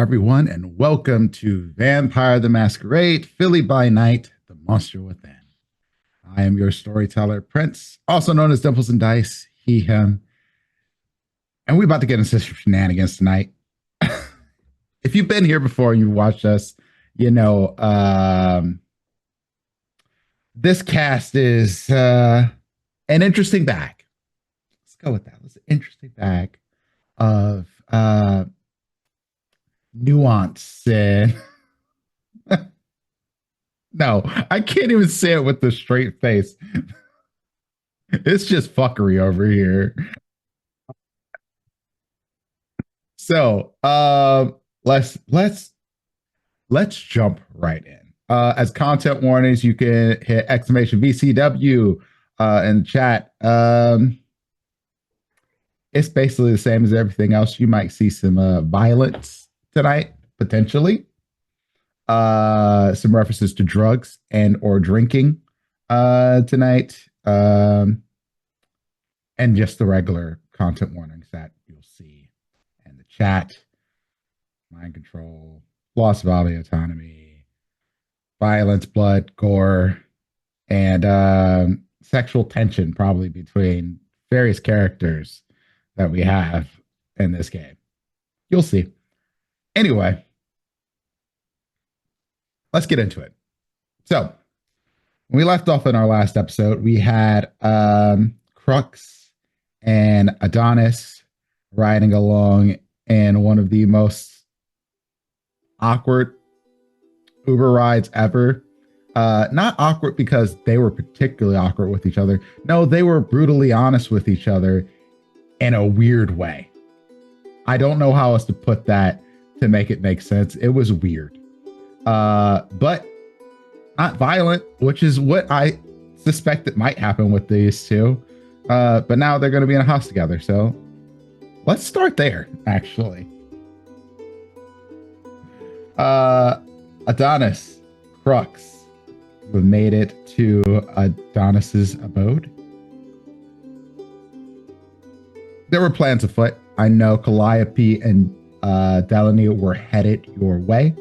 everyone, and welcome to Vampire the Masquerade, Philly by Night, the Monster Within. I am your storyteller, Prince, also known as Dimplesndice, he, him, and we're about to get into some shenanigans tonight. If you've been here before and you've watched us, you know this cast is an interesting bag. Let's go with that. It's an interesting bag of nuance and no, I can't even say it with the straight face. It's just fuckery over here. So let's jump right in. As content warnings, you can hit exclamation VCW in the chat. It's basically the same as everything else. You might see some violence tonight, potentially. Some references to drugs and or drinking tonight. And just the regular content warnings that you'll see in the chat. Mind control, loss of body autonomy, violence, blood, gore, and sexual tension probably between various characters that we have in this game. You'll see. Anyway, let's get into it. So, when we left off in our last episode, we had Crux and Adonis riding along in one of the most awkward Uber rides ever. Not awkward because they were particularly awkward with each other. No, they were brutally honest with each other in a weird way. I don't know how else to put that to make it make sense. It was weird. But not violent, which is what I suspect that might happen with these two. But now they're going to be in a house together. So let's start there, actually. Adonis, Crux, we made it to Adonis's abode. There were plans afoot. I know Calliope and Delaney were headed your way.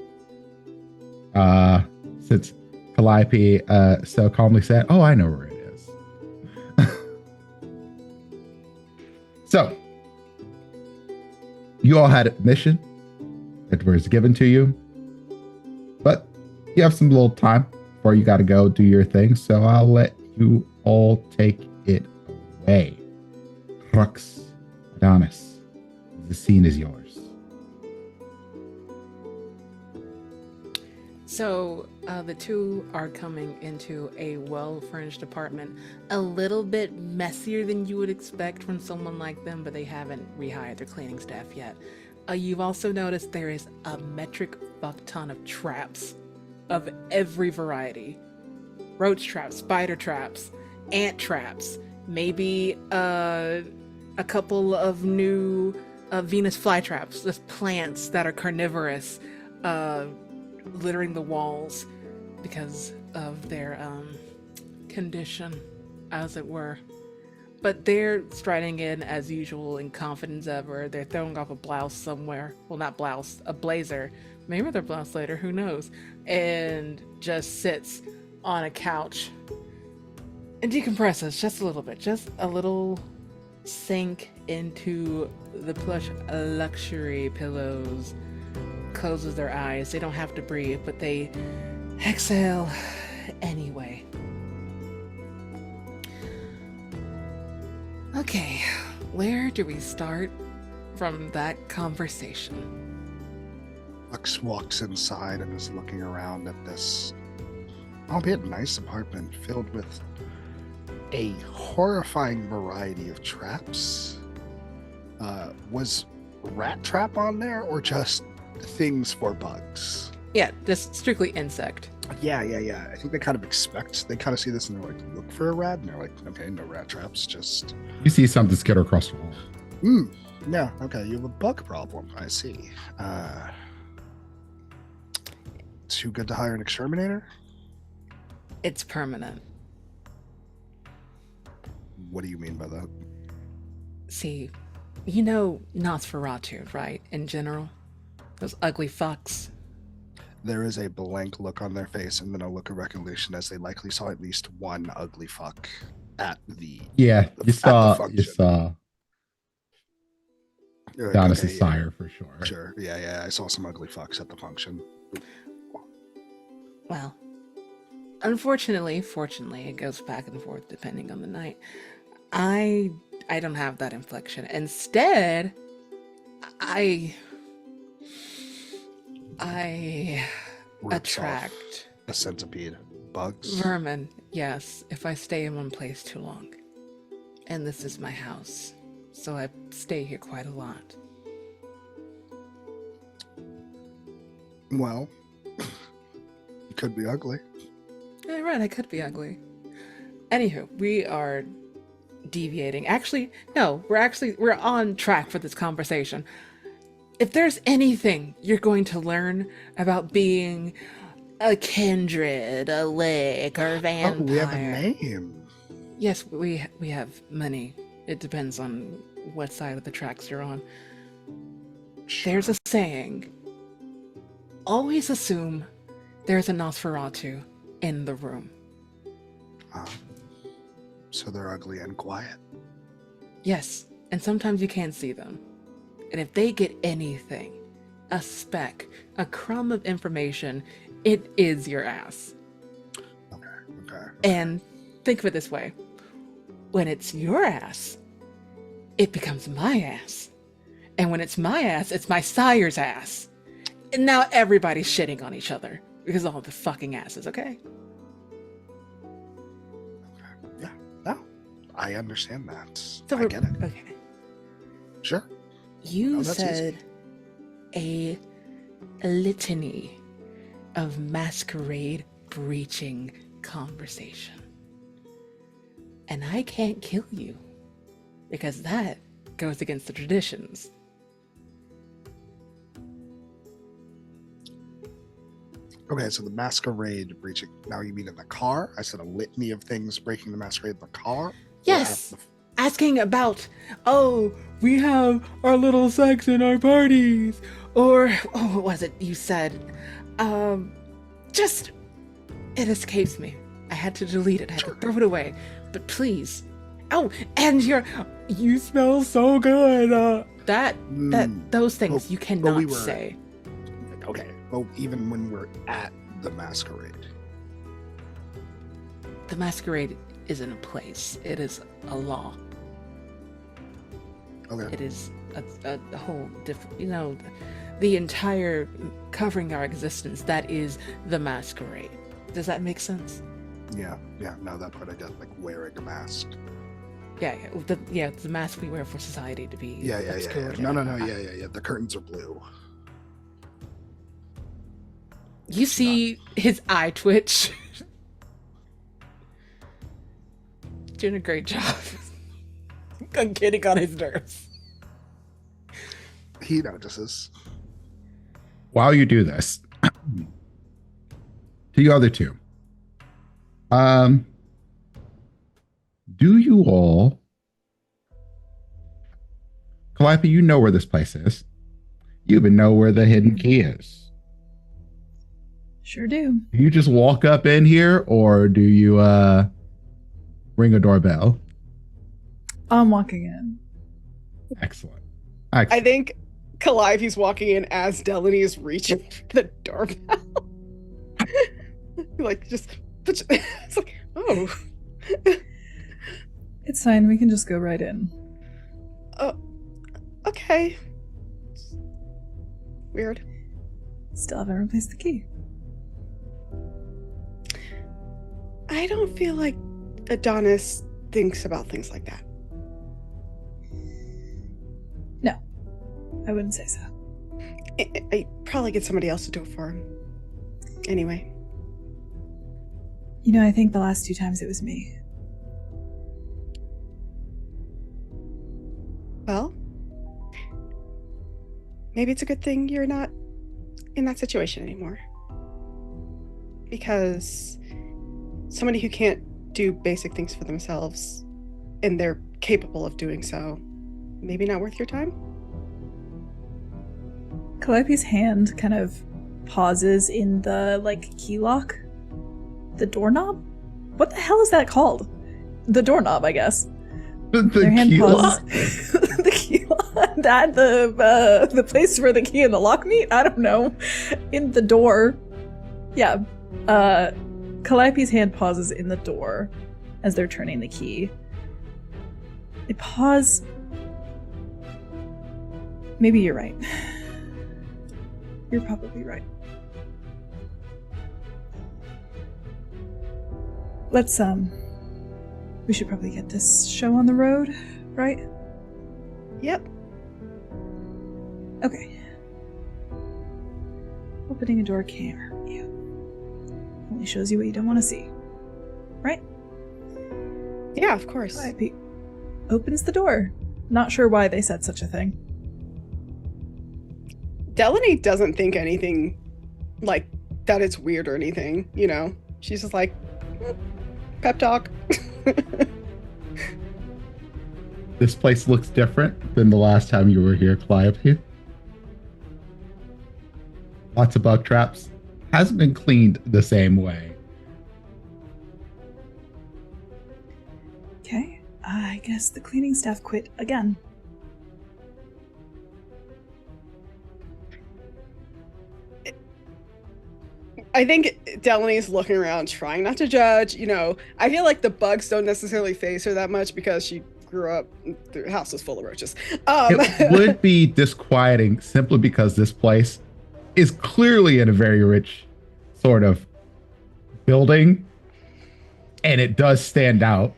Since Calliope so calmly said, "Oh, I know where it is." So, you all had a mission that was given to you, but you have some little time before you got to go do your thing. So I'll let you all take it away. Crux, Adonis, the scene is yours. So the two are coming into a well-furnished apartment, a little bit messier than you would expect from someone like them, but they haven't rehired their cleaning staff yet. You've also noticed there is a metric fuck ton of traps of every variety. Roach traps, spider traps, ant traps, maybe a couple of new Venus flytraps, just plants that are carnivorous, littering the walls because of their condition, as it were. But they're striding in as usual in confidence ever. They're throwing off a blouse somewhere. Well, not blouse, a blazer. Maybe they're blouse later, who knows? And just sits on a couch and decompresses just a little bit. Just a little sink into the plush luxury pillows. Closes their eyes. They don't have to breathe, but they exhale anyway. Okay, where do we start from that conversation? Lux walks inside and is looking around at this, albeit nice apartment filled with a horrifying variety of traps. Was rat trap on there or just things for bugs? Yeah, just strictly insect. Yeah. I think they kind of see this and they're like, look for a rat, and they're like, okay, no rat traps, just... You see something skitter across the wall. Yeah, okay, you have a bug problem, I see. Too good to hire an exterminator? It's permanent. What do you mean by that? See, you know Nosferatu, right, in general? Those ugly fucks. There is a blank look on their face and then a look of recognition as they likely saw at least one ugly fuck at the Yeah, you saw function. Adonis' Okay, sire for sure. sure. Yeah, I saw some ugly fucks at the function. Well, unfortunately, fortunately, it goes back and forth depending on the night. I don't have that inflection. Instead, I Rips attract off a centipede. Bugs. vermin. Yes, if I stay in one place too long. And this is my house, so I stay here quite a lot. Well, you could be ugly. Yeah, right, I could be ugly. Anywho, we are deviating. Actually, no, we're on track for this conversation. If there's anything you're going to learn about being a kindred, a lake, or a vampire. Oh, we have a name. Yes, we have many. It depends on what side of the tracks you're on. Sure. There's a saying. Always assume there's a Nosferatu in the room. So they're ugly and quiet. Yes, and sometimes you can't see them. And if they get anything, a speck, a crumb of information, it is your ass. Okay. And think of it this way. When it's your ass, it becomes my ass. And when it's my ass, it's my sire's ass. And now everybody's shitting on each other because of all the fucking asses, okay? Yeah, no, I understand that. So I get it. Okay. Sure. You Oh, that's said a litany of masquerade breaching conversation. And I can't kill you because that goes against the traditions. Okay, so the masquerade breaching. Now you mean in the car? I said a litany of things breaking the masquerade in the car? Yes! Asking about, oh, we have our little sex in our parties. Or, oh, what was it you said? Just, it escapes me. I had to delete it. I had to throw it away. But please. Oh, and you smell so good. Those things you cannot say. Okay, well, even when we're at the masquerade. The masquerade isn't a place. It is a law. Okay. It is a whole different, the entire covering our existence, that is the masquerade. Does that make sense? Yeah, no, that part I get, like wearing a mask. Yeah, the mask we wear for society to be. Yeah. No, yeah. The curtains are blue. You see his eye twitch. Doing a great job. I'm getting on his nerves. He notices. While you do this, to you other two, do you all, Calliope, you know where this place is. You even know where the hidden key is. Sure do. Do you just walk up in here, or do you ring a doorbell? I'm walking in. Excellent. I think Calliope's walking in as Delaney is reaching for the doorbell. It's like, oh. It's fine. We can just go right in. Oh, okay. Weird. Still haven't replaced the key. I don't feel like Adonis thinks about things like that. No, I wouldn't say so. I probably get somebody else to do it for him. Anyway. I think the last 2 times it was me. Well, maybe it's a good thing you're not in that situation anymore. Because somebody who can't do basic things for themselves and they're capable of doing so, maybe not worth your time? Calliope's hand kind of pauses in the, like, key lock. The doorknob? What the hell is that called? The doorknob, I guess. Their hand key pauses. lock? The key lock. That the place where the key and the lock meet? I don't know. In the door. Yeah. Calliope's hand pauses in the door as they're turning the key. They pause. Maybe you're right. You're probably right. Let's, we should probably get this show on the road, right? Yep. Okay. Opening a door can't hurt you. Only shows you what you don't want to see. Right? Yeah, of course. Calliope opens the door. Not sure why they said such a thing. Delaney doesn't think anything like that it's weird or anything, you know? She's just like, pep talk. This place looks different than the last time you were here, Calliope. Lots of bug traps. Hasn't been cleaned the same way. Okay. I guess the cleaning staff quit again. I think Delaney's looking around, trying not to judge. You know, I feel like the bugs don't necessarily faze her that much because she grew up, the house was full of roaches. It would be disquieting simply because this place is clearly in a very rich sort of building, and it does stand out.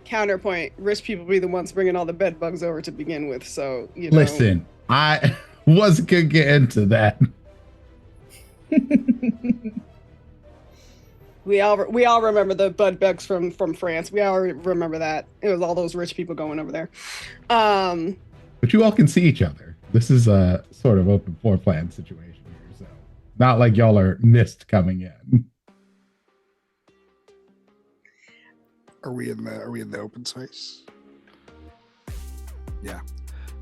Counterpoint, rich people be the ones bringing all the bed bugs over to begin with, so, you know. Listen, I wasn't gonna get into that. We all remember the bed bugs from France. We all remember that. It was all those rich people going over there. But you all can see each other. This is a sort of open floor plan situation here, so not like y'all are mist coming in. Are we in the open space? Yeah.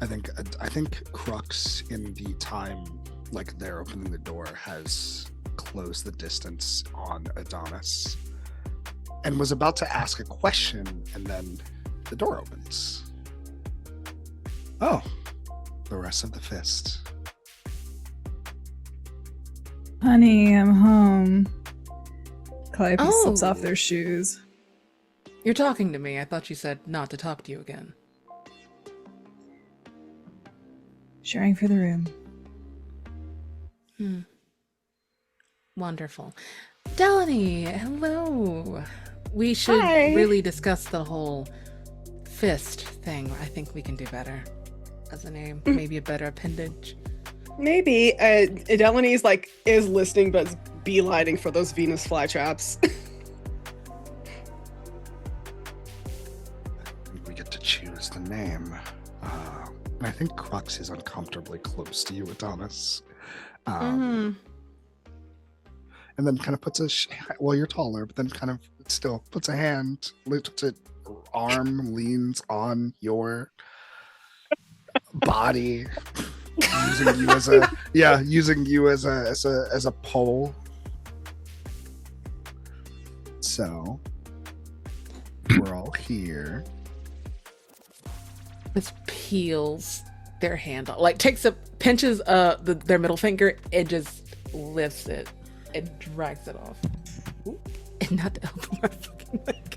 I think Crux, in the time like they're opening the door, has closed the distance on Adonis and was about to ask a question, and then the door opens. Oh, the rest of the fist. Honey, I'm home. Calliope Oh. slips off their shoes. You're talking to me. I thought you said not to talk to you again. Sharing for the room. Wonderful. Delaney, hello. We should Hi. really discuss the whole fist thing. I think we can do better as a name. Maybe a better appendage. Maybe Delaney's like is listening but is beelining for those Venus flytraps. We get to choose the name. And I think Crux is uncomfortably close to you, Adonis. And then kind of puts well, you're taller, but then kind of still puts a hand, lifts an arm, leans on your body, using you as a pole. So we're all here. Just peels their hand off, like pinches their middle finger and just lifts it and drags it off. Ooh. And not to elbow my fucking leg.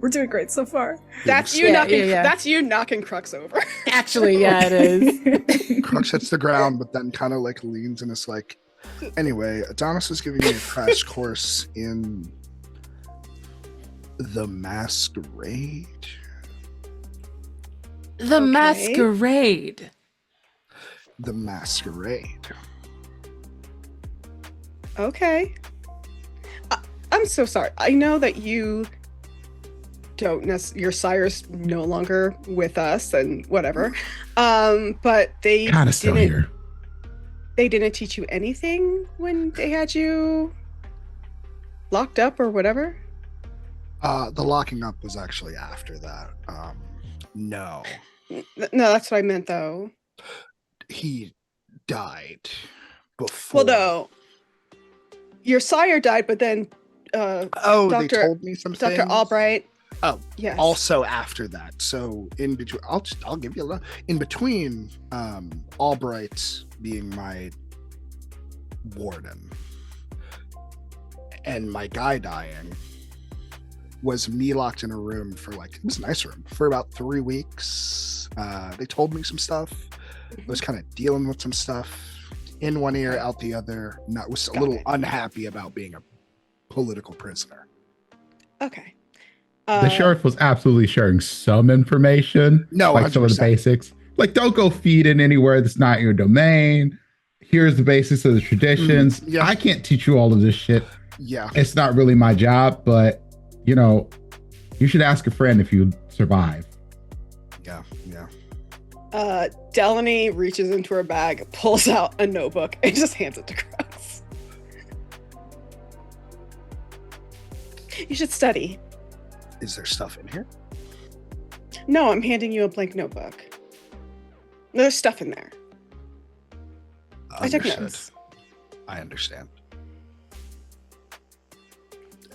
We're doing great so far. That's you Yeah, knocking. yeah. That's you knocking Crux over. Actually, yeah, it is. Crux hits the ground, but then kind of like leans and is like, anyway, Adonis is giving me a crash course in the masquerade. The Okay. masquerade. The masquerade. Okay. I'm so sorry. I know that you your sire's no longer with us and whatever. But they Kind of still didn't here. they didn't teach you anything when they had you locked up or whatever? The locking up was actually after that. No. No, that's what I meant, though. He died before. Well, no. Your sire died, but then They Dr. told me some things. Dr. Albright. Oh, yes. Also after that. So in between, I'll give you a lot. In between, Albright being my warden and my guy dying was me locked in a room for it was a nice room for about 3 weeks. They told me some stuff. I was kind of dealing with some stuff in one ear, out the other. Was a little unhappy about being a political prisoner. Okay. The sheriff was absolutely sharing some information. No, like 100%. some of the basics. Like, don't go feed in anywhere that's not your domain. Here's the basics of the traditions. Yeah. I can't teach you all of this shit. Yeah. It's not really my job, but you should ask a friend if you survive. Yeah. Delaney reaches into her bag, pulls out a notebook, and just hands it to Crux. You should study. Is there stuff in here? No, I'm handing you a blank notebook. There's stuff in there. I took Understood. notes. I understand.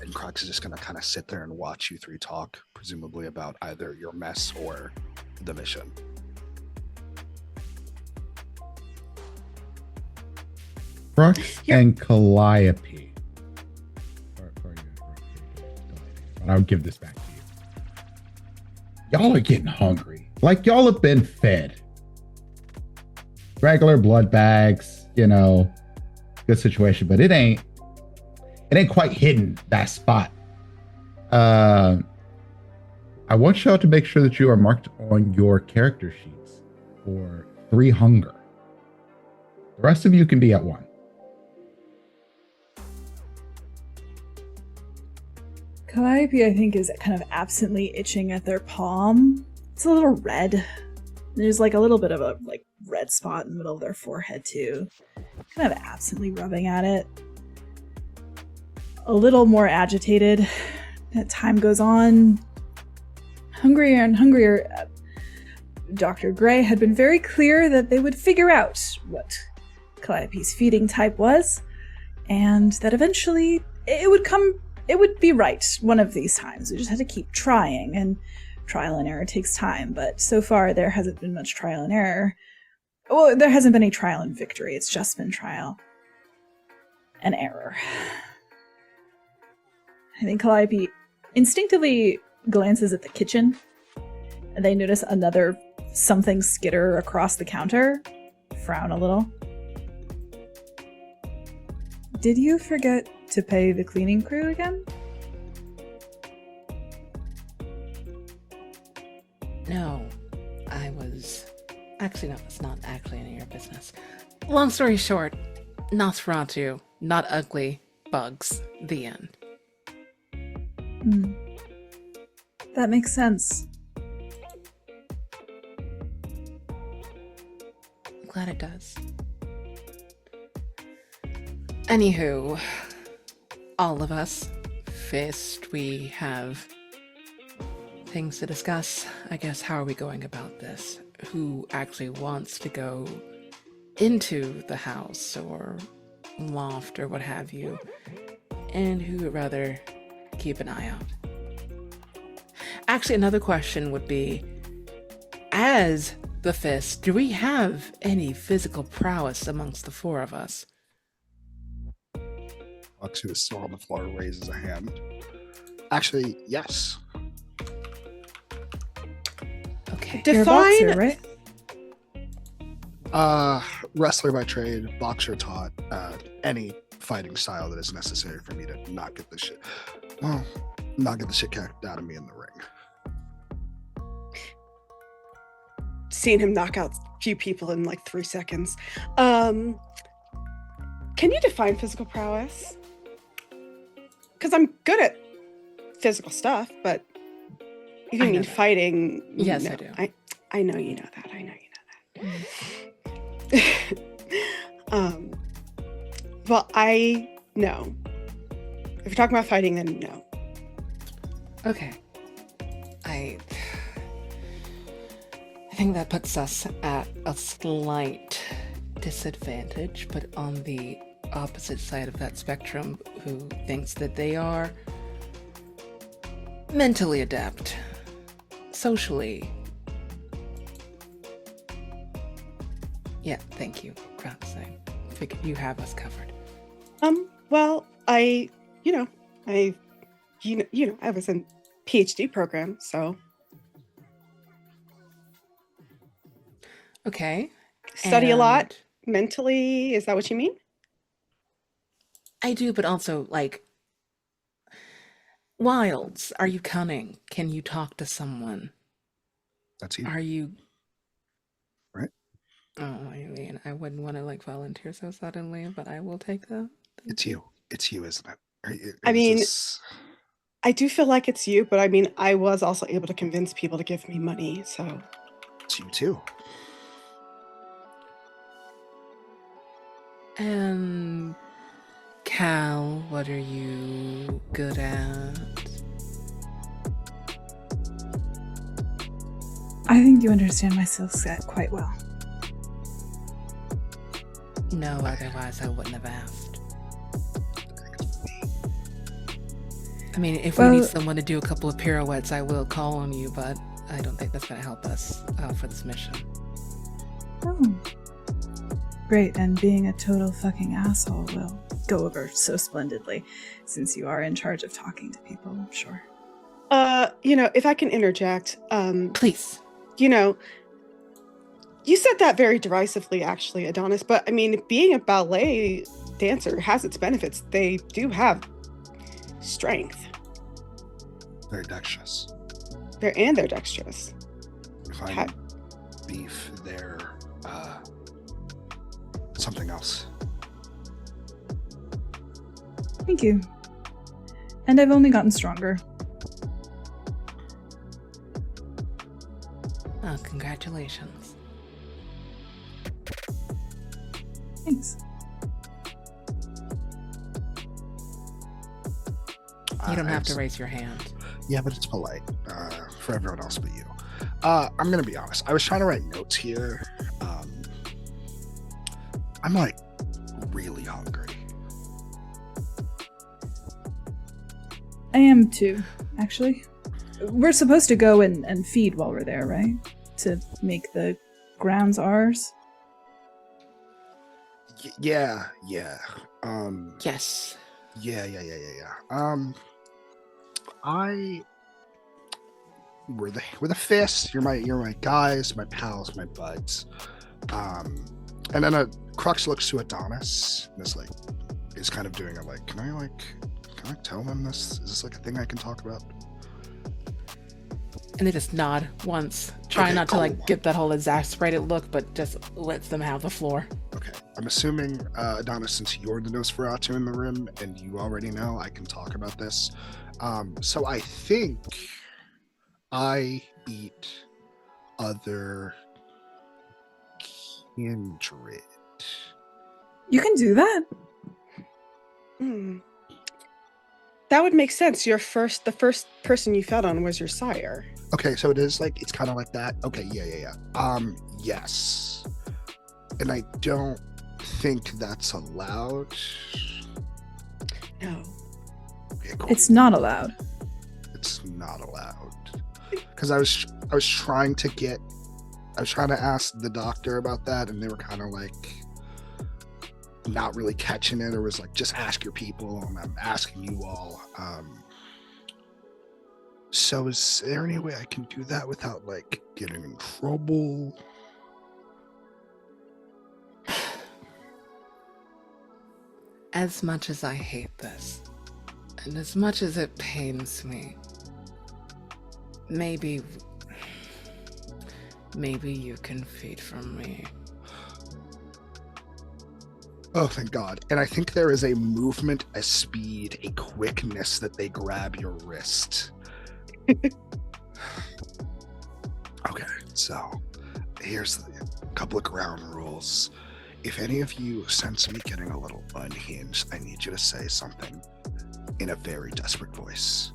And Crux is just going to kind of sit there and watch you three talk, presumably about either your mess or the mission. Crux and Calliope. I'll give this back to you. Y'all are getting hungry. Like, y'all have been fed. Regular blood bags, good situation, but it ain't quite hitting that spot. I want y'all to make sure that you are marked on your character sheets for 3 hunger. The rest of you can be at 1. Calliope, I think, is kind of absently itching at their palm. It's a little red. There's a little bit of a red spot in the middle of their forehead too. Kind of absently rubbing at it. A little more agitated. As time goes on, hungrier and hungrier. Dr. Gray had been very clear that they would figure out what Calliope's feeding type was, and that eventually it would be right one of these times. We just had to keep trying, and trial and error takes time, but so far there hasn't been much trial and error. Well, there hasn't been any trial and victory. It's just been trial and error. I think Calliope instinctively glances at the kitchen, and they notice another something skitter across the counter. Frown a little. Did you forget to pay the cleaning crew again? No, I was... Actually, no, it's not actually any of your business. Long story short, Nosferatu, not ugly, bugs, the end. That makes sense. I'm glad it does. Anywho, all of us, Fist, we have things to discuss. I guess, how are we going about this? Who actually wants to go into the house or loft or what have you, and who would rather keep an eye out? Actually, another question would be, as the Fist, do we have any physical prowess amongst the 4 of us? Lux, who is still on the floor, raises a hand. Actually, yes. Okay. You're a boxer, right? Wrestler by trade, boxer taught, any fighting style that is necessary for me to not get the shit kicked out of me in the ring. Seen him knock out a few people in 3 seconds. Can you define physical prowess? Because I'm good at physical stuff, but if you mean fighting, yes, no. I do. I know you know that. I know you know that. Well, I know. If you're talking about fighting, then no. Okay. I think that puts us at a slight disadvantage, but on the opposite side of that spectrum, who thinks that they are mentally adept, socially. Yeah, thank you, Crux. I figured you have us covered. Well, I was in PhD program, so Okay. study a lot and mentally. Is that what you mean? I do, but also, like, wilds. Are you cunning? Can you talk to someone? That's you, Are you... right? Oh, I mean, I wouldn't want to, like, volunteer so suddenly, but I will take that. Thank It's you. It's you, isn't it? I mean, this... I do feel like it's you, but I mean, I was also able to convince people to give me money, so. It's you too. And Cal, what are you good at? I think you understand my skill set quite well. No, otherwise I wouldn't have asked. I mean, if we need someone to do a couple of pirouettes, I will call on you, but I don't think that's going to help us for this mission. Oh. Great, and being a total fucking asshole will go over so splendidly, since you are in charge of talking to people, I'm sure. If I can interject, Please. You said that very derisively, actually, Adonis, but I mean, being a ballet dancer has its benefits. They do have strength. Very dexterous. They're dexterous. If I beef, they're something else. Thank you. And I've only gotten stronger. Oh, congratulations. Thanks. You don't have to raise your hand. Yeah, but it's polite for everyone else but you. I'm gonna be honest. I was trying to write notes here. I'm like really hungry. I am too, actually. We're supposed to go and feed while we're there, right? To make the grounds ours? Yeah. Yes. Yeah. We're the fists. You're my guys, my pals, my buds. And then Crux looks to Adonis and is kind of doing it like, can I tell them this? Is this like a thing I can talk about? And they just nod once, try not to get that whole exasperated look, but just lets them have the floor. Okay, I'm assuming Adonis, since you're the Nosferatu in the room and you already know, I can talk about this. So I think I beat other kindred. You can do that? That would make sense. The first person you fed on was your sire. Okay, so it's kind of like that. Okay, yeah. Yes. And I don't think that's allowed. No. Okay, cool. It's not allowed. It's not allowed. Because I was trying to ask the doctor about that, and they were kind of like not really catching it, or was like, just ask your people, and I'm asking you all. So is there any way I can do that without like getting in trouble? As much as I hate this, and as much as it pains me, maybe you can feed from me. Oh, thank God. And I think there is a movement, a speed, a quickness that they grab your wrist. Okay, so here's a couple of ground rules. If any of you sense me getting a little unhinged, I need you to say something in a very desperate voice.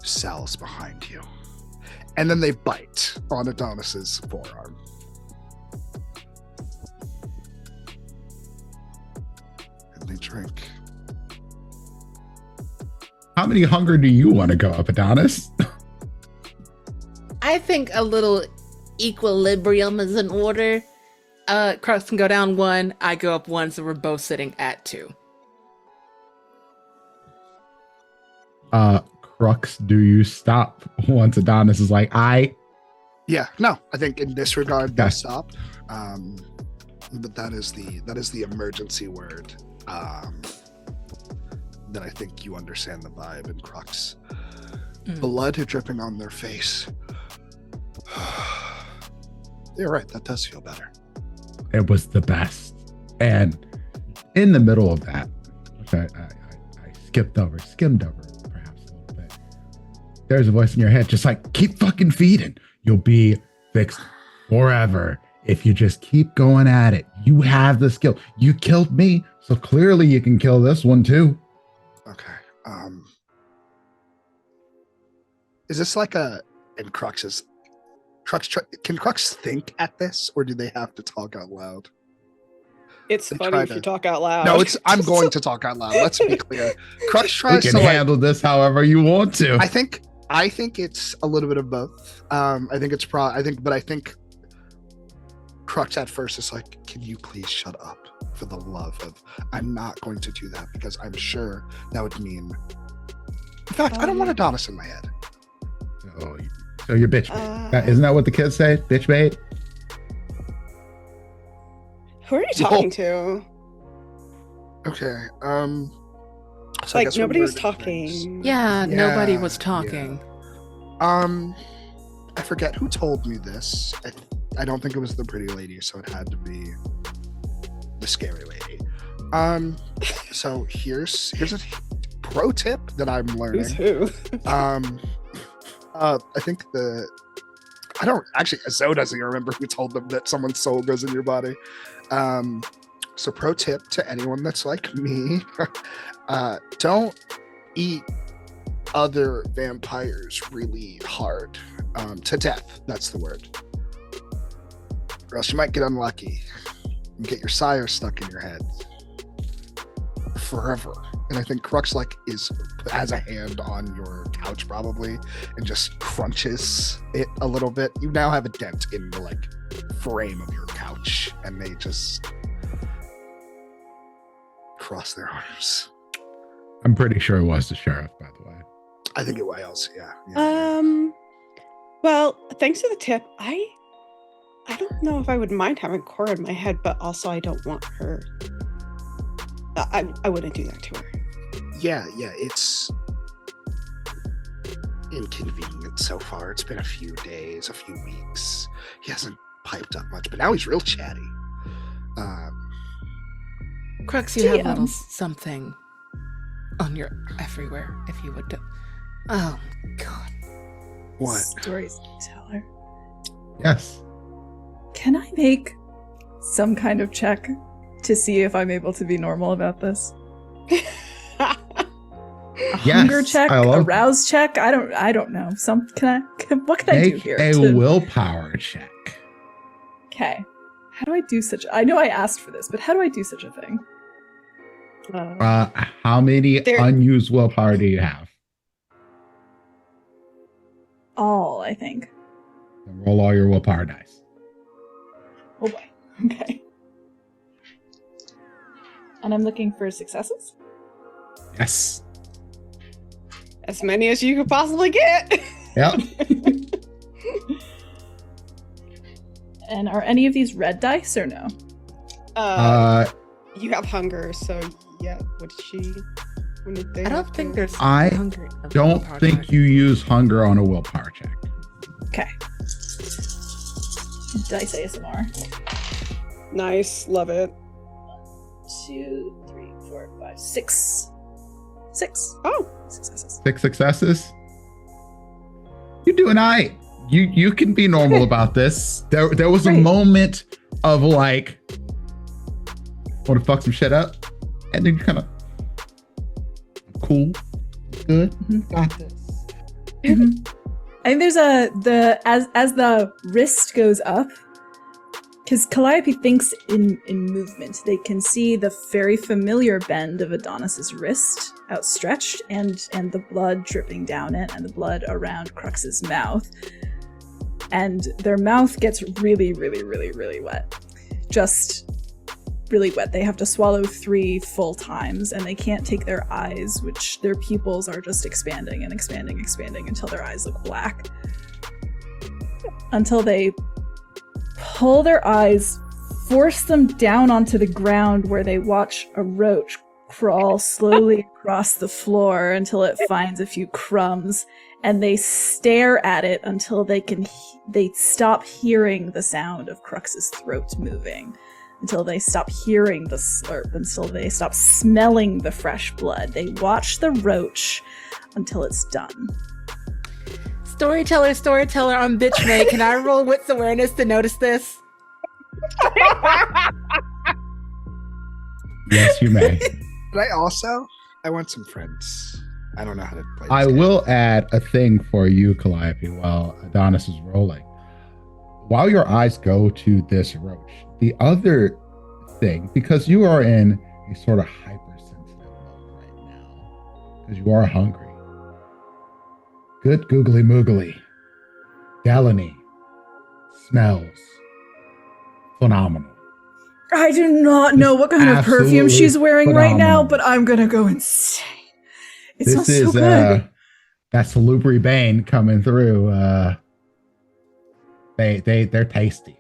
Sal's behind you. And then they bite on Adonis's forearm. And they drink. How many hunger do you want to go up, Adonis? I think a little equilibrium is in order. Crux can go down 1, I go up 1, so we're both sitting at 2. Crux, do you stop once Adonis is like, Yeah, no, I think in this regard they'll stop. But that is the emergency word. That I think you understand the vibe in Crux. Blood dripping on their face. You're right, that does feel better. it was the best. And in the middle of that, which I skimmed over perhaps a little bit, there's a voice in your head just like, keep fucking feeding. You'll be fixed forever if you just keep going at it. You have the skill. You killed me, so clearly you can kill this one too. Okay. Is this like a in Crux's can Crux think at this, or do they have to talk out loud? It's They funny try if you to- talk out loud. No, I'm going to talk out loud. Let's be clear. Crux You tries can to like, handle this however you want to. I think it's a little bit of both. I think Crux at first is like, can you please shut up for the love of, I'm not going to do that because I'm sure that would mean, in fact, I don't want Adonis in my head. So you're bitch bait. Isn't that what the kids say? Bitch bait? Who are you talking to? Okay. So I Like guess we're nobody was wording talking. things. Yeah, nobody Yeah, was talking. I forget who told me this. I don't think it was the pretty lady, so it had to be the scary lady. So here's a pro tip that I'm learning. Who's who? I think I don't actually, Zoe doesn't even remember who told them that someone's soul goes in your body. So pro tip to anyone that's like me, don't eat other vampires really hard, to death. That's the word. Or else you might get unlucky and get your sire stuck in your head forever. And I think Crux has a hand on your couch probably and just crunches it a little bit. You now have a dent in the frame of your couch, and they just cross their arms. I'm pretty sure it was the sheriff, by the way. I think it was, yeah. Well, thanks for the tip. I don't know if I would mind having Cora in my head, but also I don't want her. I wouldn't do that to her. Yeah, it's inconvenient so far. It's been a few days, a few weeks. He hasn't piped up much, but now he's real chatty. Crux, you have a TM. little something on your everywhere, if you would. Oh, God. What? Storyteller. Yes. Can I make some kind of check to see if I'm able to be normal about this? A Yes, hunger check, I a love- rouse check. I don't know. What can I do Make here? a willpower check. Okay. How do I do such? I know I asked for this, but how do I do such a thing? How many There- unused willpower do you have? All, I think. Then roll all your willpower dice. Oh boy. Okay. And I'm looking for successes. Yes. As many as you could possibly get. Yep. And are any of these red dice or no? You have hunger, so yeah. What did she? When did they I have don't think to- there's I hungry. Don't think you use hunger on a willpower check. Okay. Dice ASMR. Nice, love it. 2, 3, 4, 5, 6. 6 Oh, successes. 6 successes. You're doing all right. You can be normal about this. There was a Right. moment of want to fuck some shit up, and then you kind of cool, good, got this. Mhm. I think there's as the wrist goes up, because Calliope thinks in movement. They can see the very familiar bend of Adonis's wrist outstretched, and the blood dripping down it, and the blood around Crux's mouth. And their mouth gets really, really, really, really wet. Just really wet. They have to swallow 3 full times, and they can't take their eyes, which their pupils are just expanding and expanding, expanding until their eyes look black. Until they pull their eyes, force them down onto the ground, where they watch a roach crawl slowly across the floor until it finds a few crumbs, and they stare at it until they stop hearing the sound of Crux's throat moving, until they stop hearing the slurp, until they stop smelling the fresh blood. They watch the roach until it's done. Storyteller, I'm bitch May. Can I roll wits awareness to notice this? Yes, you may. But I want some friends. I don't know how to play this I game. will add a thing for you, Calliope, while Adonis is rolling. While your eyes go to this roach, the other thing, because you are in a sort of hypersensitive mode right now, because you are hungry. Good googly moogly. Delaney smells phenomenal. I do not know what kind of perfume she's wearing right now, but I'm gonna go insane. It smells so good. That salubri bane coming through. They're tasty.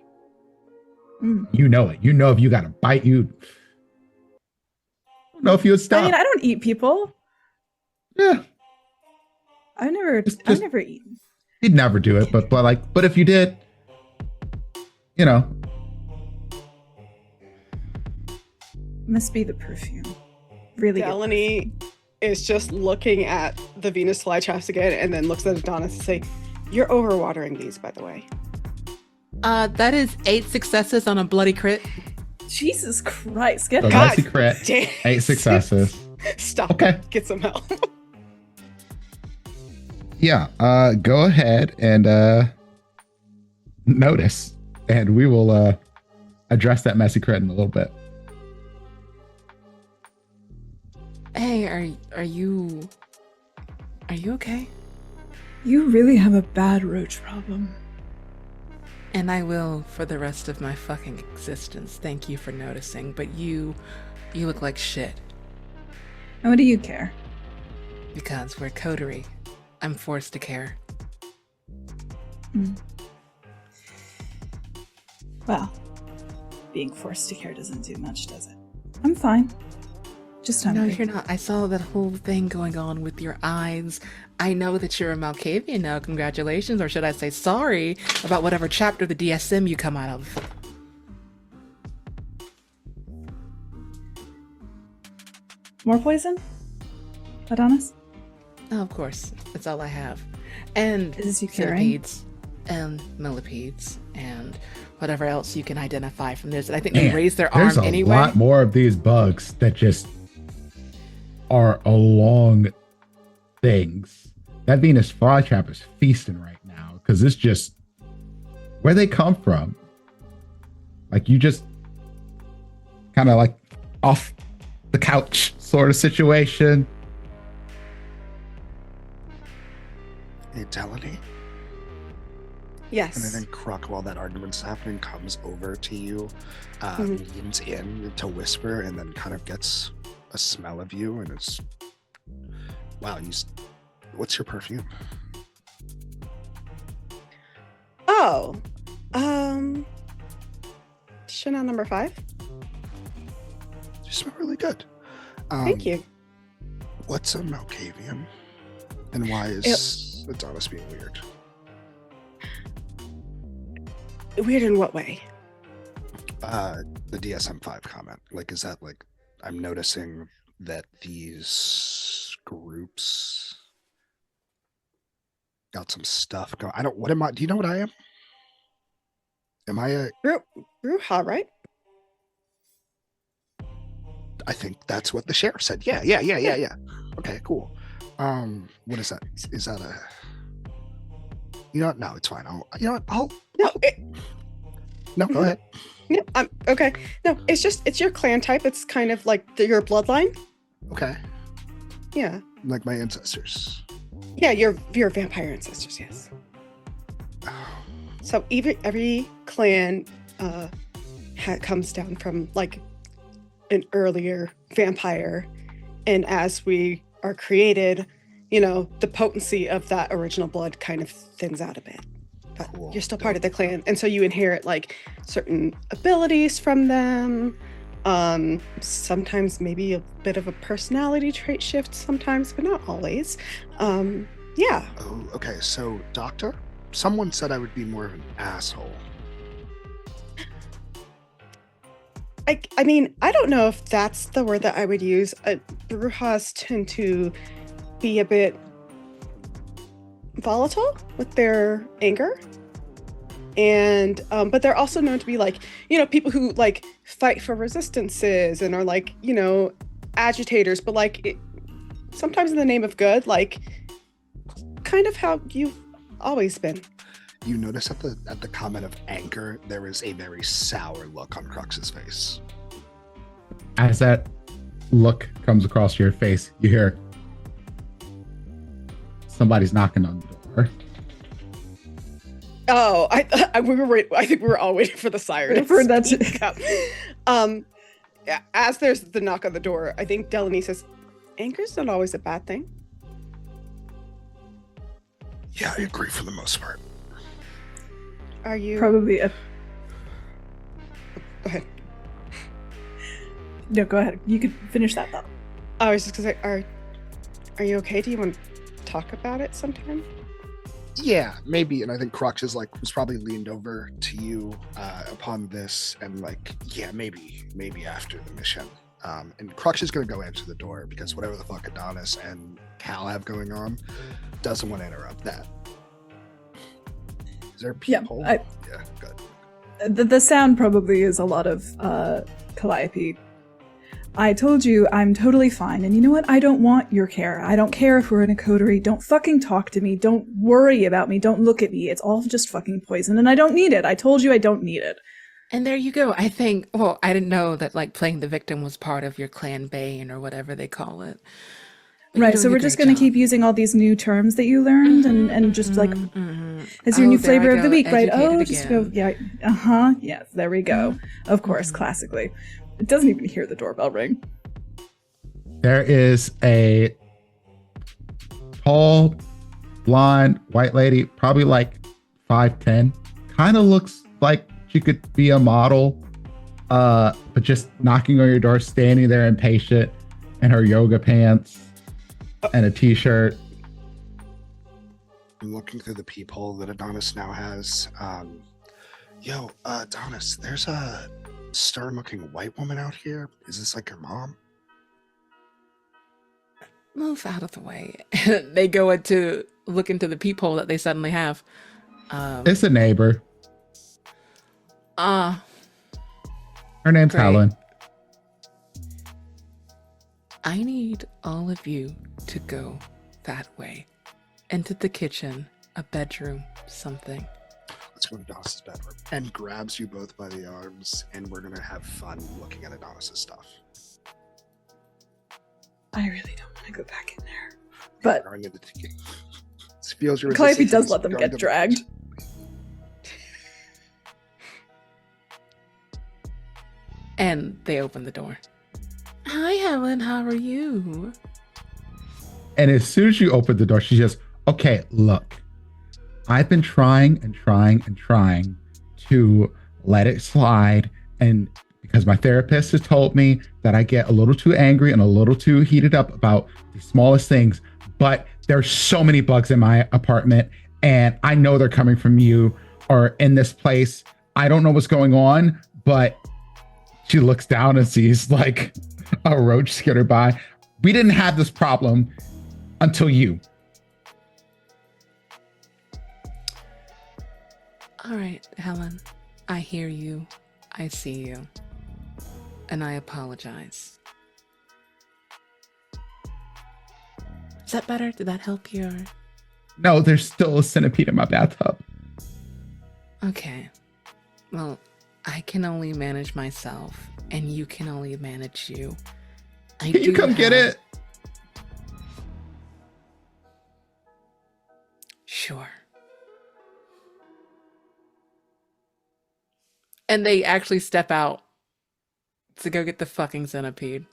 Mm. You know it. You know if you got to bite, you. I don't know if you would stop. I mean, I don't eat people. Yeah. I've never eaten. He'd never do it, but if you did, you know. Must be the perfume. Really good. Delaney is just looking at the Venus flytraps again, and then looks at Adonis and say, "You're overwatering these, by the way." That is 8 successes on a bloody crit. Jesus Christ! Get So out. that's a crit. Damn. 8 successes. Stop. Okay. Get some help. Yeah. Go ahead and notice, and we will address that messy crit in a little bit. Hey, are you okay? You really have a bad roach problem. And I will for the rest of my fucking existence. Thank you for noticing, but you look like shit. And what do you care? Because we're Coterie. I'm forced to care. Well, being forced to care doesn't do much, does it? I'm fine. Just No, hungry. you're not. I saw that whole thing going on with your eyes. I know that you're a Malkavian now. Congratulations, or should I say sorry, about whatever chapter of the DSM you come out of. More poison? Adonis? Oh, of course. That's all I have. And Is this you carrying? centipedes and millipedes and whatever else you can identify from this. And I think Man, they raise their there's arm a anyway. lot more of these bugs that just are along things. That Venus flytrap is feasting right now because it's just where they come from. Like you just kind of like off the couch sort of situation. Hey, Delaney. Yes. And then Kruk, while that argument's happening, comes over to you, leans in to whisper, and then kind of gets a smell of you, and it's, wow, what's your perfume? Oh, Chanel number 5. You smell really good. Thank you. What's a Malkavian? And why is Adonis being weird? Weird in what way? The DSM-5 comment. Like, is that like, I'm noticing that these groups got some stuff going. Do you know what I am? Am I a, Bruja, right? I think that's what the sheriff said. Yeah. Okay, cool. What is that? Is that You know what? No, it's fine. I'll No, no, go ahead. no, I'm okay. No, it's your clan type. It's kind of like your bloodline. Okay. Yeah. Like my ancestors. Yeah, your vampire ancestors, yes. So every clan comes down from like an earlier vampire, and as we are created, the potency of that original blood kind of thins out a bit. But Cool. you're still part of the clan, and so you inherit like certain abilities from them. Sometimes maybe a bit of a personality trait shift sometimes, but not always. Yeah. Oh, okay. So, doctor, someone said I would be more of an asshole. I mean, I don't know if that's the word that I would use. Brujas tend to be a bit volatile with their anger. And but they're also known to be like, people who like fight for resistances and are like, agitators, but like sometimes in the name of good, like kind of how you've always been. You notice at the comment of anger, there is a very sour look on Crux's face. As that look comes across your face, you hear somebody's knocking on the door. Oh, I think we were all waiting for the siren. I've heard that too. As there's the knock on the door, I think Delaney says, "Anger's not always a bad thing." Yeah, I agree for the most part. Are you? Probably a... Go ahead. No, go ahead. You could finish that thought. I was just gonna say, are you okay? Do you want to talk about it sometime? Yeah, maybe. And I think Crux was probably leaned over to you upon this, and like, yeah, maybe after the mission. And Crux is going to go answer the door because whatever the fuck Adonis and Cal have going on doesn't want to interrupt that. Is there people? Yeah, Yeah, good. the sound probably is a lot of Calliope. I told you I'm totally fine, and you know what? I don't want your care. I don't care if we're in a coterie. Don't fucking talk to me. Don't worry about me. Don't look at me. It's all just fucking poison, and I don't need it. I told you I don't need it. And there you go. I think, well, I didn't know that like playing the victim was part of your clan bane or whatever they call it. But Right, you're so doing we're a just great going to job. keep using all these new terms that you learned and just like, as your Oh, new there I flavor of the go, week, right? educated Oh, just to go, again. yeah, yes, there we go. Of course, classically. It doesn't even hear the doorbell ring. There is a tall, blonde, white lady, probably like 5'10", kind of looks like she could be a model, but just knocking on your door, standing there impatient in her yoga pants and a t-shirt. I'm looking through the peephole that Adonis now has. Adonis, there's a stern-looking white woman out here. Is this like your mom? Move out of the way. They go to look into the peephole that they suddenly have. It's a neighbor. Her Her name's Great. Helen. I need all of you to go that way. Into the kitchen, a bedroom, something. Let's go to Adonis's bedroom. And grabs you both by the arms, and we're gonna have fun looking at Adonis's stuff. I really don't want to go back in there. But Going into the- This feels your Calliope resistance does let them going get to- dragged. And they open the door. Hi, Helen. How are you? And as soon as you open the door, she says, okay, look, I've been trying to let it slide. And because my therapist has told me that I get a little too angry and a little too heated up about the smallest things, but there's so many bugs in my apartment and I know they're coming from you or in this place. I don't know what's going on, but she looks down and sees like a roach skitter by. We didn't have this problem until you. All right, Helen. I hear you. I see you. And I apologize. Is that better? Did that help you? Or... No, there's still a centipede in my bathtub. Okay. Well, I can only manage myself, and you can only manage you. Can you come get it? Sure. And they actually step out to go get the fucking centipede.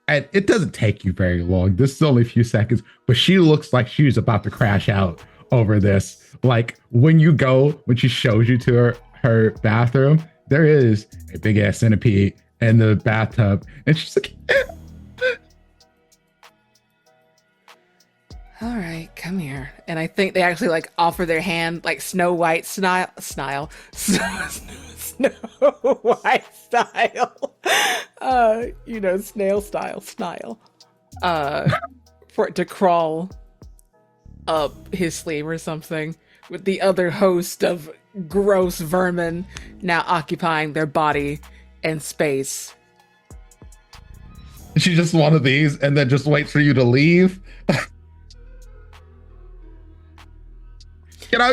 And it doesn't take you very long. This is only a few seconds, but she looks like she's about to crash out over this. Like when she shows you to her bathroom, there is a big ass centipede in the bathtub. And she's like, All right, come here. And I think they actually like offer their hand, like Snow White Snow White style. Snail style. For it to crawl up his sleeve or something, with the other host of gross vermin now occupying their body and space. she just one of these and then just waits for you to leave. Get out.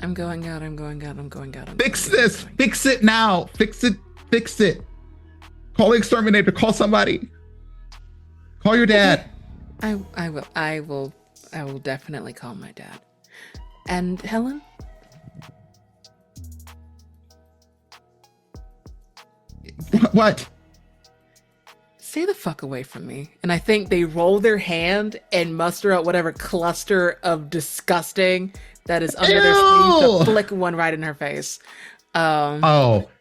I'm going out. Fix this. Fix it now. Fix it. Call the exterminator. Call somebody. Call your dad. I will definitely call my dad. And Helen? What? Stay the fuck away from me. And I think they roll their hand and muster out whatever cluster of disgusting that is under their sleeve to flick one right in her face.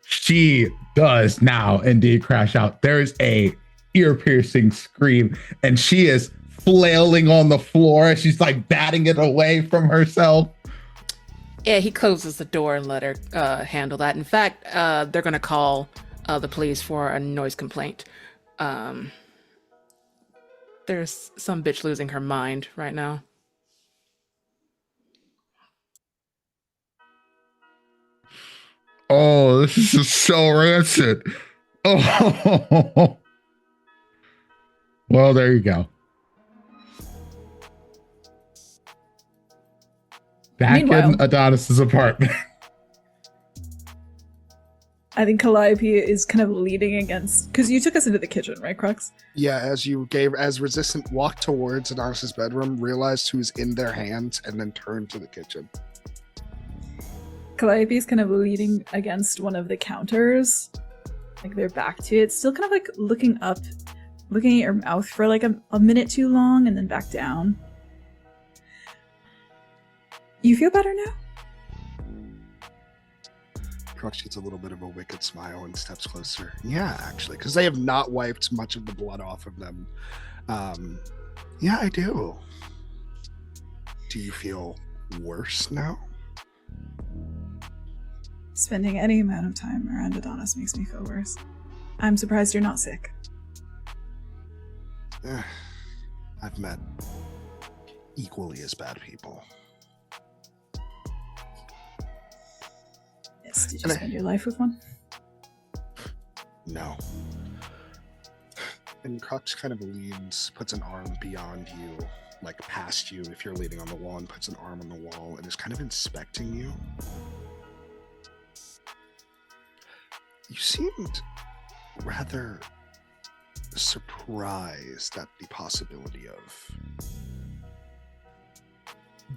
She does now indeed crash out. There's a ear-piercing scream, and she is flailing on the floor. She's like batting it away from herself. Yeah, he closes the door and let her handle that. In fact, they're going to call the police for a noise complaint. There's some bitch losing her mind right now. Oh, this is just so rancid. Oh, well, there you go. Back Meanwhile, in Adonis's apartment. I think Calliope is kind of leading against, because you took us into the kitchen, right, Crux? Yeah, as Resistant walked towards Adonis's bedroom, realized who's in their hands, and then turned to the kitchen. Calliope is kind of leaning against one of the counters, like they're back to it, still kind of like looking up, looking at your mouth for like a minute too long, and then back down. You feel better now? Crux gets a little bit of a wicked smile and steps closer. Yeah, actually, because they have not wiped much of the blood off of them. Yeah, I do. Do you feel worse now? Spending any amount of time around Adonis makes me feel worse. I'm surprised you're not sick. I've met equally as bad people. Yes, did you spend your life with one? No. And Crux kind of leans, puts an arm beyond you, like past you if you're leaning on the wall, and puts an arm on the wall and is kind of inspecting you. You seemed rather surprised at the possibility of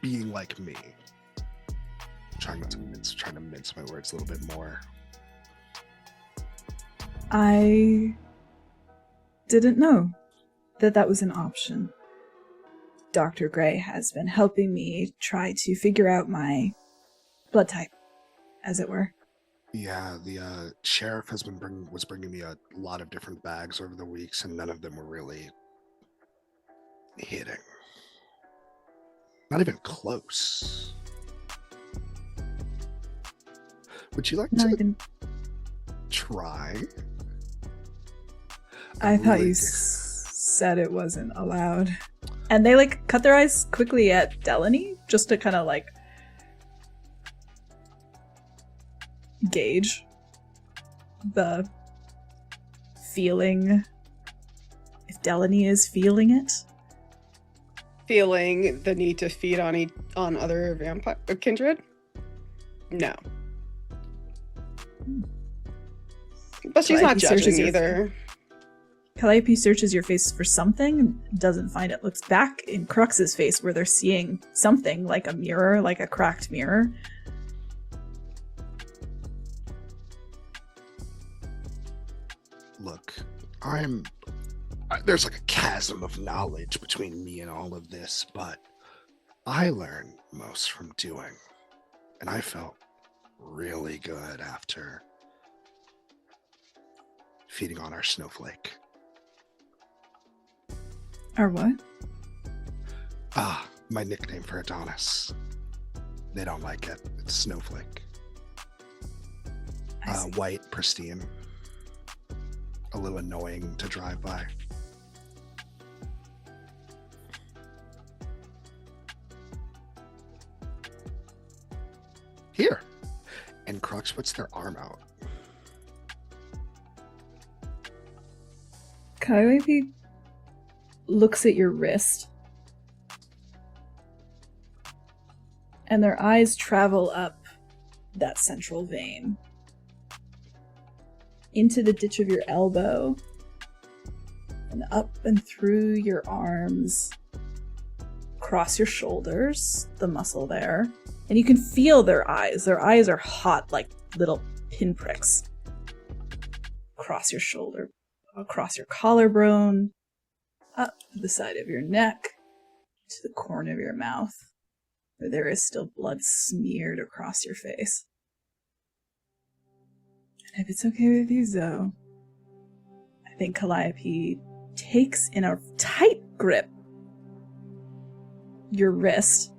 being like me. Trying to mince my words a little bit more. I didn't know that was an option. Dr. Gray has been helping me try to figure out my blood type, as it were. Yeah, the sheriff was bringing me a lot of different bags over the weeks, and none of them were really hitting. Not even close. Would you like to try? I thought you said it wasn't allowed. And they like cut their eyes quickly at Delaney just to kind of like gauge the feeling Delaney is feeling it. Feeling the need to feed on other vampire kindred? No. But she's not Calliope searches judging your- either. Calliope searches your face for something, doesn't find it, looks back in Crux's face where they're seeing something like a mirror, like a cracked mirror. Look, there's like a chasm of knowledge between me and all of this, but I learn most from doing. And I felt really good after feeding on our snowflake. Or what? My nickname for Adonis. They don't like it. It's Snowflake. I see. White, pristine. A little annoying to drive by. Here. And Crux puts their arm out. Calliope looks at your wrist, and their eyes travel up that central vein into the ditch of your elbow and up and through your arms, across your shoulders, the muscle there, and you can feel their eyes. Their eyes are hot like little pinpricks across your shoulder, across your collarbone, up the side of your neck, to the corner of your mouth, where there is still blood smeared across your face. And if it's okay with you, Zoe, I think Calliope takes in a tight grip your wrist,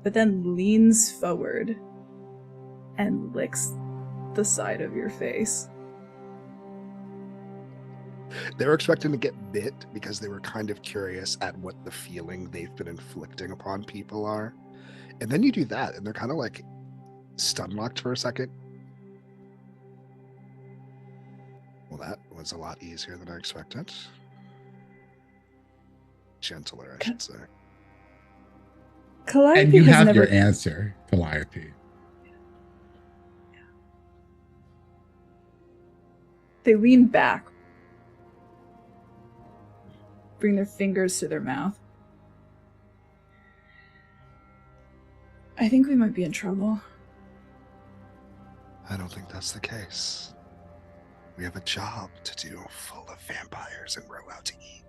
but then leans forward and licks the side of your face. They were expecting to get bit because they were kind of curious at what the feeling they've been inflicting upon people are. And then you do that, and they're kind of like stun locked for a second. Well, that was a lot easier than I expected. Gentler, I should say. Calliope And you has have never... your answer, Calliope. They lean back, bring their fingers to their mouth. I think we might be in trouble. I don't think that's the case. We have a job to do full of vampires and we're allowed to eat.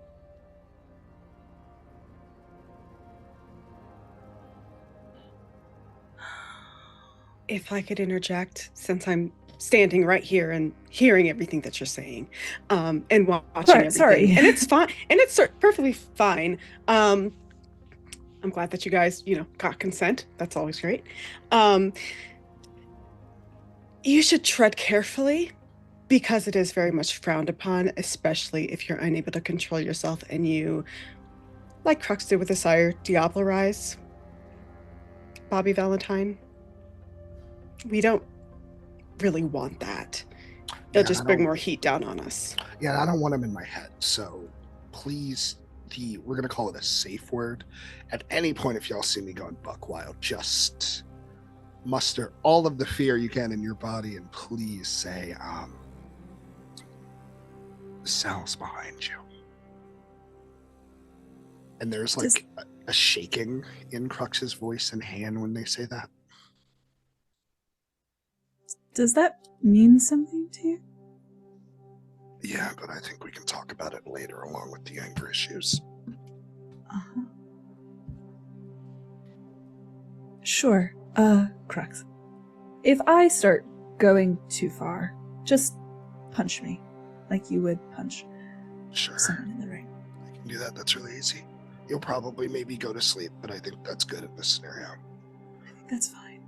If I could interject, since I'm standing right here and hearing everything that you're saying, and watching everything, sorry. and it's fine, and it's perfectly fine. I'm glad that you guys, got consent. That's always great. You should tread carefully, because it is very much frowned upon, especially if you're unable to control yourself and you, like Crux did with the Sire, Diablerize Bobby Valentine. We don't really want that. It'll just bring more heat down on us. Yeah, I don't want him in my head. So please, we're going to call it a safe word. At any point, if y'all see me going buck wild, just muster all of the fear you can in your body and please say, the cell's behind you. And there's like a shaking in Crux's voice and hand when they say that. Does that mean something to you? Yeah, but I think we can talk about it later along with the anger issues. Uh-huh. Sure. Crux. If I start going too far, just punch me like you would punch someone in the ring. I can do that. That's really easy. You'll probably maybe go to sleep, but I think that's good in this scenario. I think that's fine.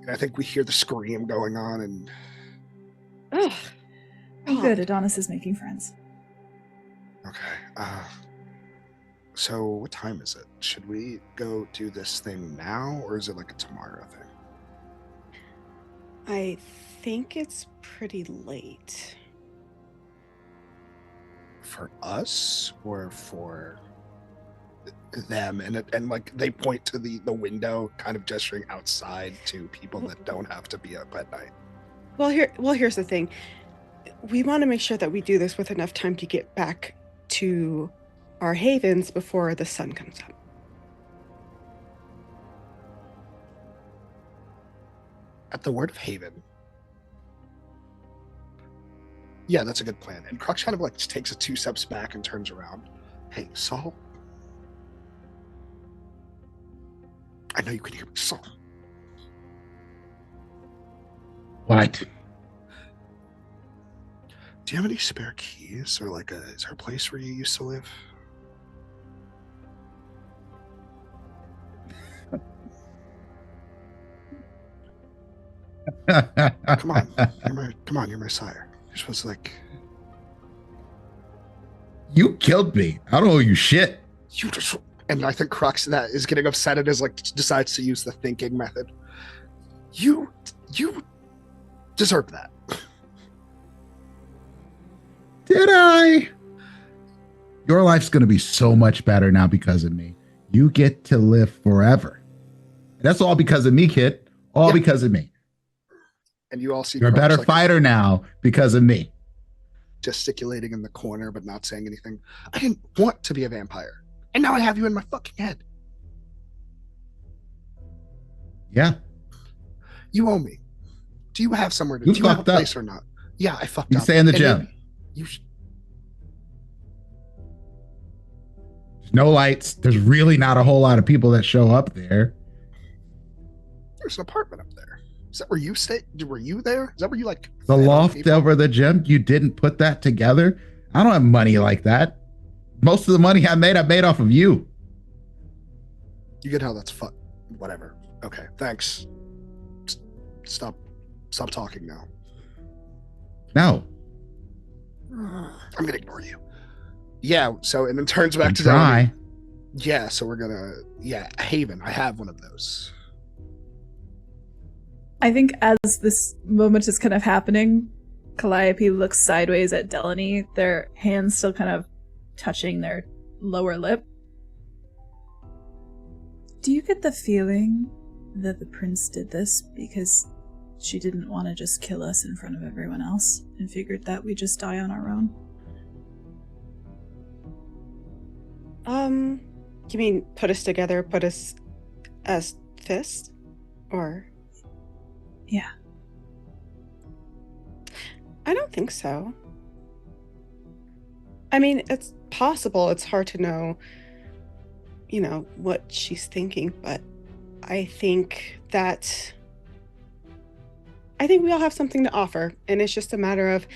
And I think we hear the scream going on and... Ugh. Oh, good. Adonis is making friends. Okay. So what time is it? Should we go do this thing now, or is it like a tomorrow thing? I think it's pretty late. for us or for them? And like they point to the window, kind of gesturing outside to people that don't have to be up at night. Well, here's the thing. We want to make sure that we do this with enough time to get back to our havens before the sun comes up. At the word of haven. Yeah, that's a good plan. And Crux kind of like takes 2 steps back and turns around. Hey, Saul. I know you can hear me, Saul. What? Do you have any spare keys, or like is there a place where you used to live? Come on, you're my sire. You're supposed to like. You killed me. I don't owe you shit. You just. And I think Crux that is getting upset and is like decides to use the thinking method. You deserve that. Did I? Your life's going to be so much better now because of me. You get to live forever. That's all because of me, kid. All because of me. And you all see you're a Crux, better like, fighter now because of me. gesticulating in the corner but not saying anything. I didn't want to be a vampire, and now I have you in my fucking head. Yeah. You owe me. Do you have somewhere to? You do you have a fucked up. place or not? Yeah, I fucked You up. stay in the And gym. maybe you. There's no lights. There's really not a whole lot of people that show up there. There's an apartment up there. Is that where you stay? Were you there? Is that where you like? The fed on loft people? over the gym. You didn't put that together. I don't have money like that. Most of the money I made off of you. You get how that's fun. Whatever. Okay. Thanks. Stop talking now. No. I'm gonna ignore you. Yeah. So and then turns back to Try. Adonis. Yeah. So we're gonna. Yeah. Haven. I have one of those. I think as this moment is kind of happening, Calliope looks sideways at Delaney, their hands still kind of touching their lower lip. Do you get the feeling that the prince did this because she didn't want to just kill us in front of everyone else and figured that we just die on our own? You mean put us together, put us as fists? Or? Yeah. I don't think so. I mean, it's possible. It's hard to know, what she's thinking, but I think we all have something to offer, and it's just a matter of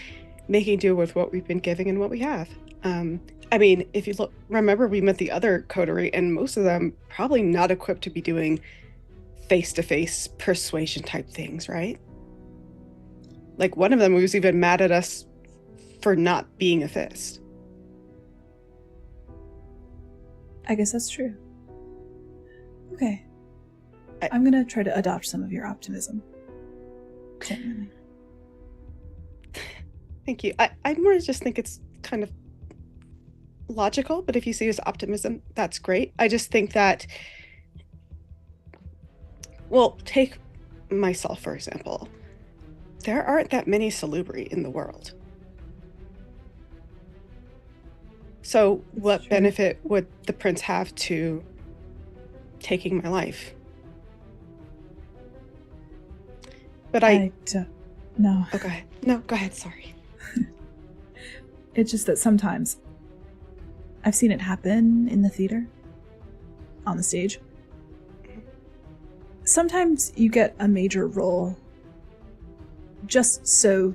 making do with what we've been giving and what we have. I mean, if you remember we met the other coterie, and most of them probably not equipped to be doing face-to-face persuasion type things, right? Like one of them was even mad at us for not being a fist. I guess that's true. Okay. I'm gonna try to adopt some of your optimism. Genuinely. Thank you. I more just think it's kind of logical, but if you see it as optimism, that's great. I just think that, well, take myself, for example. There aren't that many salubri in the world. So what benefit would the prince have to taking my life? But I don't know. Okay. No, go ahead. Sorry. It's just that sometimes I've seen it happen in the theater, on the stage. Sometimes you get a major role just so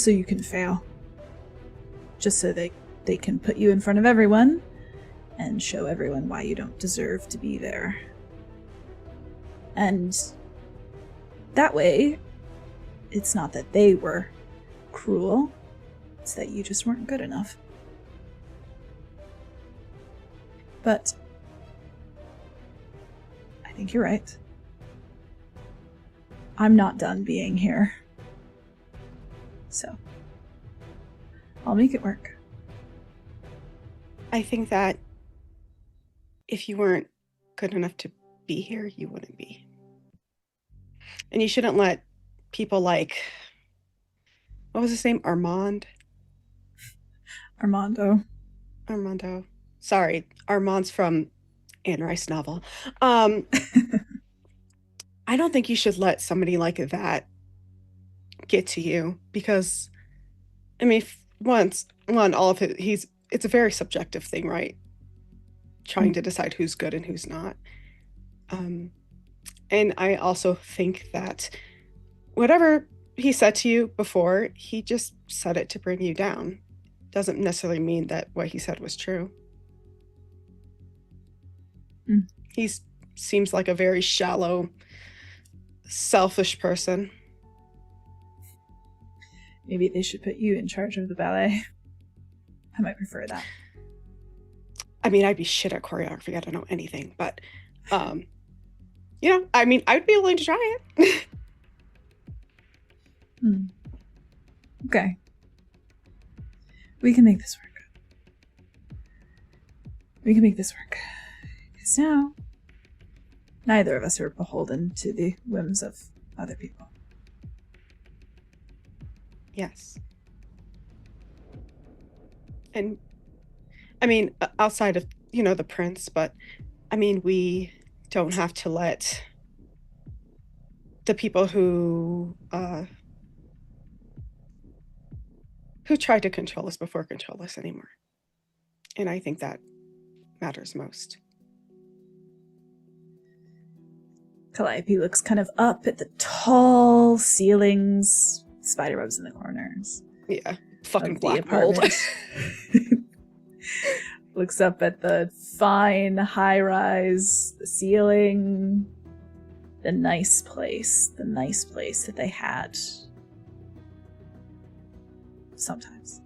you can fail. Just so they can put you in front of everyone and show everyone why you don't deserve to be there. And that way, it's not that they were cruel, it's that you just weren't good enough. But I think you're right. I'm not done being here. So I'll make it work. I think that if you weren't good enough to be here, you wouldn't be. And you shouldn't let people like, what was his name? Armando. Sorry, Armand's from Anne Rice novel. I don't think you should let somebody like that get to you because, I mean, all of it, it's a very subjective thing, right? Trying to decide who's good and who's not. And I also think that whatever he said to you before, he just said it to bring you down. Doesn't necessarily mean that what he said was true. He seems like a very shallow, selfish person. Maybe they should put you in charge of the ballet. I might prefer that. I mean, I'd be shit at choreography. I don't know anything, but, you know, I mean, I'd be willing to try it. Okay. We can make this work. Because now, neither of us are beholden to the whims of other people. Yes. And, I mean, outside of, you know, the prince, but, I mean, we don't have to let the people who tried to control us before control us anymore. And I think that matters most. Calliope looks kind of up at the tall ceilings, spider webs in the corners. Yeah, fucking of the black mold. apartment. Looks up at the fine high-rise ceiling. The nice place that they had. Sometimes.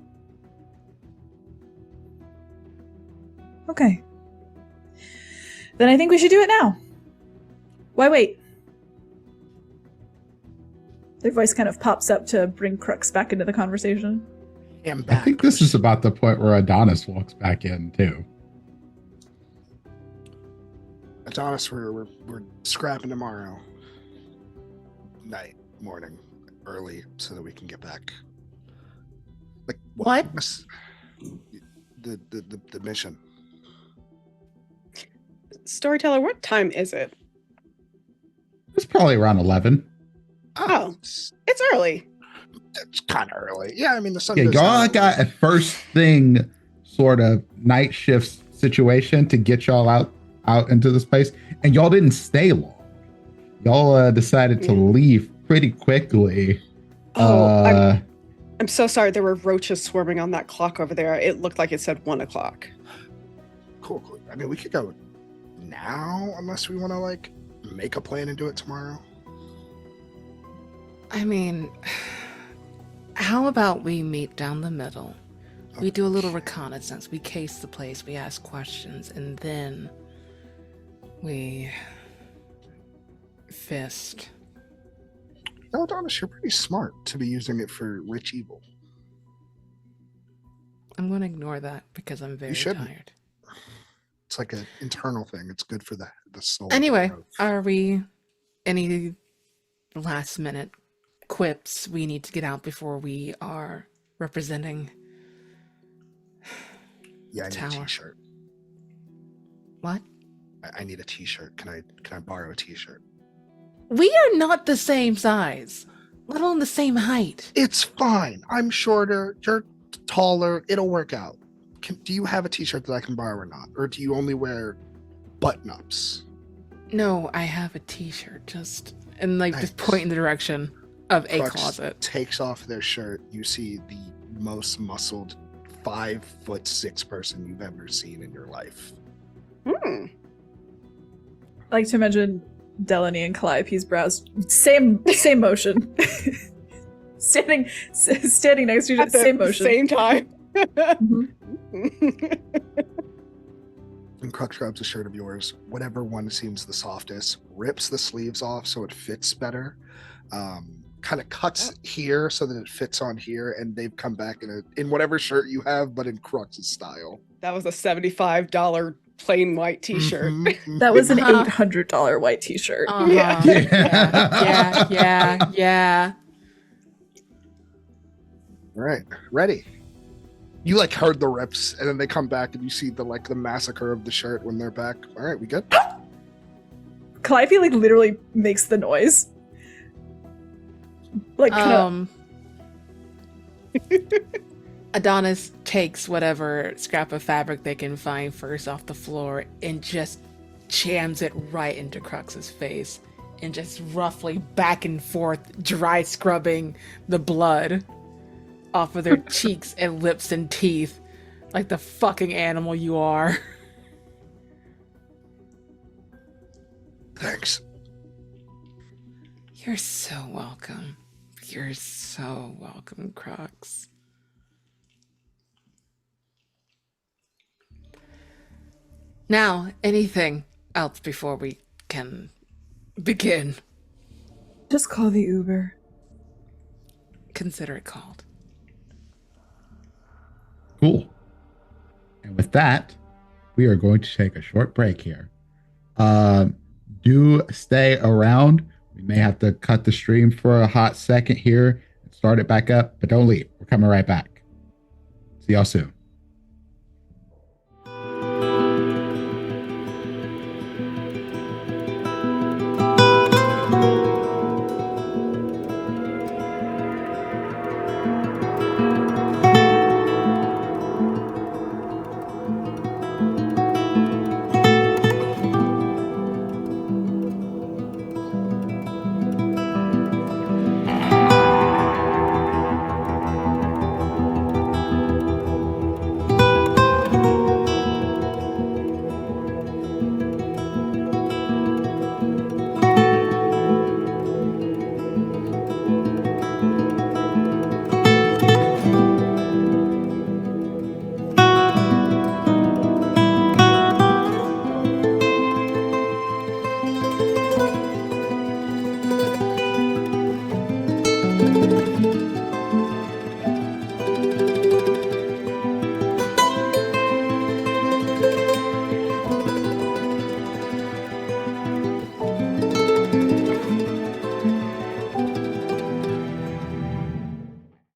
Okay. Then I think we should do it now. Why wait? Their voice kind of pops up to bring Crux back into the conversation. I think this is about the point where Adonis walks back in too. Adonis, we're scrapping tomorrow night, morning, early, so that we can get back. Like What? The mission. Storyteller, what time is it? It's probably around 11. Oh, it's early. It's kind of early. Yeah, I mean the sun. Yeah, goes y'all down got a first thing sort of night shift situation to get y'all out into this place, and y'all didn't stay long. Y'all decided to leave pretty quickly. I'm so sorry. There were roaches swarming on that clock over there. It looked like it said 1 o'clock. Cool. I mean, we could go now, unless we want to like make a plan and do it tomorrow. I mean, how about we meet down the middle? We do a little reconnaissance. We case the place. We ask questions, and then we fist. No, Adonis, you're pretty smart to be using it for rich evil. I'm going to ignore that because I'm very tired. It's like an internal thing. It's good for the soul. Anyway, are we any last minute quips we need to get out before we are representing? Yeah, I need tower. a t-shirt. What? I need a t-shirt. Can I borrow a t-shirt? We are not the same size, let alone the same height. It's fine. I'm shorter. You're taller. It'll work out. Do you have a t-shirt that I can borrow or not? Or do you only wear button-ups? No, I have a t-shirt. Just point in the direction of a Crux closet. Takes off their shirt. You see the most muscled 5'6" person you've ever seen in your life. I like to imagine Delaney and Calliope's brows. Same motion. standing next to each other. Same motion. Same time. And Crux grabs a shirt of yours, whatever one seems the softest, rips the sleeves off so it fits better, kind of cuts here so that it fits on here, and they've come back in whatever shirt you have, but in Crux's style. That was a $75 plain white T-shirt. Mhm, That was an Uh-huh. $800 white T-shirt. Uh-huh. Yeah. All right, ready. You like heard the rips, and then they come back, and you see the massacre of the shirt when they're back. All right, we good? Calliope like literally makes the noise. Like kinda, Adonis takes whatever scrap of fabric they can find first off the floor and just jams it right into Crux's face and just roughly back and forth, dry scrubbing the blood off of their cheeks and lips and teeth like the fucking animal you are. Thanks. You're so welcome. You're so welcome, Crux. Now, anything else before we can begin? just call the Uber. Consider it called. Cool. And with that, we are going to take a short break here. Do stay around. We may have to cut the stream for a hot second here and start it back up, but don't leave. We're coming right back. See y'all soon.